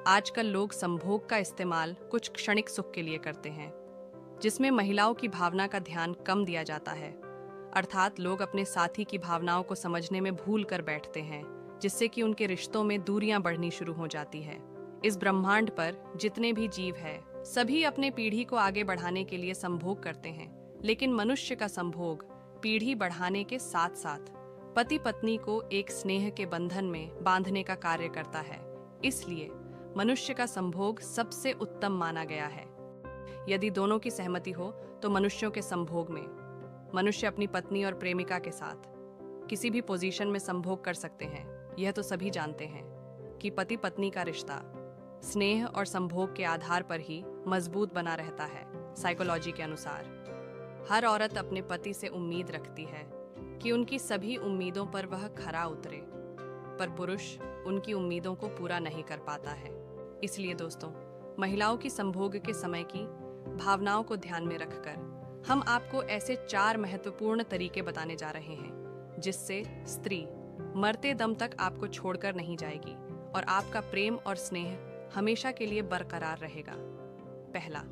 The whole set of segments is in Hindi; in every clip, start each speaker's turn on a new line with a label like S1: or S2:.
S1: आजकल लोग संभोग का इस्तेमाल कुछ क्षणिक सुख के लिए करते हैं, जिसमें महिलाओं की भावना का ध्यान कम दिया जाता है। अर्थात लोग अपने साथी की भावनाओं को समझने में भूल कर बैठते हैं, जिससे कि उनके रिश्तों में दूरियां बढ़नी शुरू हो जाती है। इस ब्रह्मांड पर जितने भी जीव हैं, सभी अपने पीढ़ी को आगे बढ़ाने के लिए संभोग करते हैं, लेकिन मनुष्य का संभोग पीढ़ी बढ़ाने के साथ साथ पति पत्नी को एक स्नेह के बंधन में बांधने का कार्य करता है। इसलिए मनुष्य का संभोग सबसे उत्तम माना गया है। यदि दोनों की सहमति हो तो मनुष्यों के संभोग में मनुष्य अपनी पत्नी और प्रेमिका के साथ किसी भी पोजीशन में संभोग कर सकते हैं। यह तो सभी जानते हैं कि पति पत्नी का रिश्ता स्नेह और संभोग के आधार पर ही मजबूत बना रहता है। साइकोलॉजी के अनुसार हर औरत अपने पति से उम्मीद रखती है कि उनकी सभी उम्मीदों पर वह खरा उतरे, पर पुरुष उनकी उम्मीदों को पूरा नहीं कर पाता है। इसलिए दोस्तों, महिलाओं की संभोग के समय की भावनाओं को ध्यान में रखकर हम आपको ऐसे 4 महत्वपूर्ण तरीके बताने जा रहे हैं, जिससे स्त्री मरते दम तक आपको छोड़कर नहीं जाएगी और आपका प्रेम और स्नेह हमेशा के लिए बरकरार रहेगा। पहला,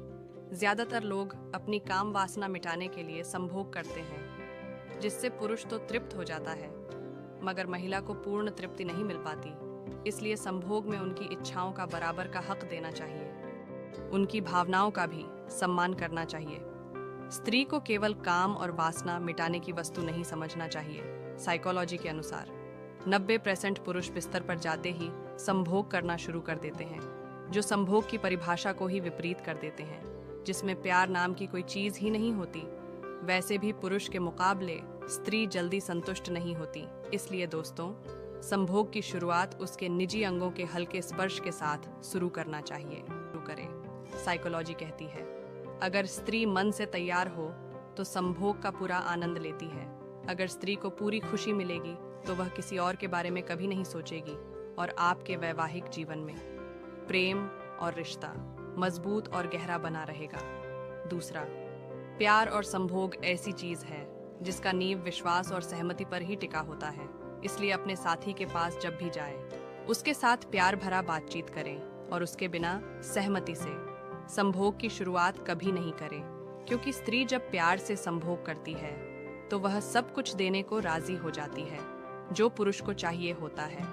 S1: ज्यादातर लोग अपनी काम वासना मिटाने के लिए संभोग करते हैं, जिससे पुरुष तो तृप्त हो जाता है, मगर महिला को पूर्ण तृप्ति नहीं मिल पाती। इसलिए संभोग में उनकी इच्छाओं का बराबर का हक देना चाहिए, उनकी भावनाओं का भी सम्मान करना चाहिए। स्त्री को केवल काम और वासना मिटाने की वस्तु नहीं समझना चाहिए। साइकोलॉजी के अनुसार 90% पुरुष बिस्तर पर जाते ही संभोग करना शुरू कर देते हैं, जो संभोग की परिभाषा को ही विपरीत कर देते हैं, जिसमें प्यार नाम की कोई चीज ही नहीं होती। वैसे भी पुरुष के मुकाबले स्त्री जल्दी संतुष्ट नहीं होती। इसलिए दोस्तों, संभोग की शुरुआत उसके निजी अंगों के हल्के स्पर्श के साथ शुरू करना चाहिए। साइकोलॉजी कहती है, अगर स्त्री मन से तैयार हो तो संभोग का पूरा आनंद लेती है। अगर स्त्री को पूरी खुशी मिलेगी तो वह किसी और के बारे में कभी नहीं सोचेगी और आपके वैवाहिक जीवन में प्रेम और रिश्ता मजबूत और गहरा बना रहेगा। दूसरा, प्यार और संभोग ऐसी चीज है जिसका नींव विश्वास और सहमति पर ही टिका होता है। इसलिए अपने साथी के पास जब भी जाए, उसके साथ प्यार भरा बातचीत करें और उसके बिना सहमति से संभोग की शुरुआत कभी नहीं करें, क्योंकि स्त्री जब प्यार से संभोग करती है तो वह सब कुछ देने को राजी हो जाती है जो पुरुष को चाहिए होता है।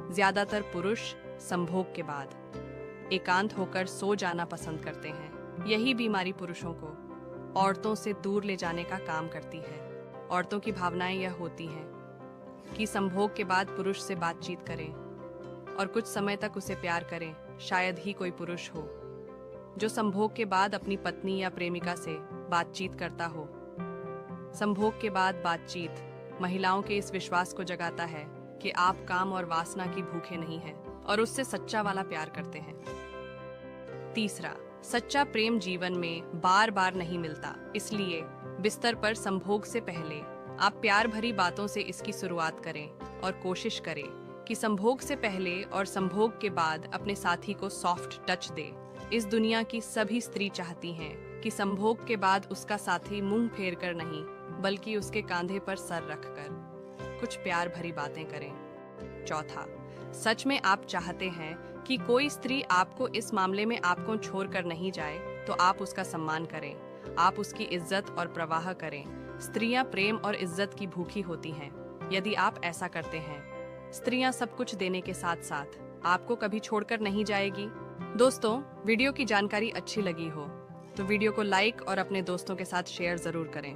S1: ज्यादातर पुरुष संभोग के बाद एकांत होकर सो जाना पसंद करते हैं। यही बीमारी पुरुषों को औरतों से दूर ले जाने का काम करती है। औरतों की भावनाएं यह होती हैं कि संभोग के बाद पुरुष से बातचीत करें और कुछ समय तक उसे प्यार करें। शायद ही कोई पुरुष हो जो संभोग के बाद अपनी पत्नी या प्रेमिका से बातचीत करता हो। संभोग के बाद बातचीत महिलाओं के इस विश्वास को जगाता है कि आप काम और वासना की भूखे नहीं हैं और उससे सच्चा वाला प्यार करते हैं। तीसरा, सच्चा प्रेम जीवन में बार बार नहीं मिलता। इसलिए बिस्तर पर संभोग से पहले आप प्यार भरी बातों से इसकी शुरुआत करें और कोशिश करें कि संभोग से पहले और संभोग के बाद अपने साथी को सॉफ्ट टच दे। इस दुनिया की सभी स्त्री चाहती हैं कि संभोग के बाद उसका साथी मुंह फेर कर नहीं, बल्कि उसके कांधे पर सर रखकर कुछ प्यार भरी बातें करें। चौथा, सच में आप चाहते हैं कि कोई स्त्री आपको इस मामले में आपको छोड़कर नहीं जाए तो आप उसका सम्मान करें, आप उसकी इज्जत और प्रवाह करें। स्त्रियां प्रेम और इज्जत की भूखी होती हैं। यदि आप ऐसा करते हैं, स्त्रियां सब कुछ देने के साथ साथ आपको कभी छोड़कर नहीं जाएगी। दोस्तों, वीडियो की जानकारी अच्छी लगी हो तो वीडियो को लाइक और अपने दोस्तों के साथ शेयर जरूर करें।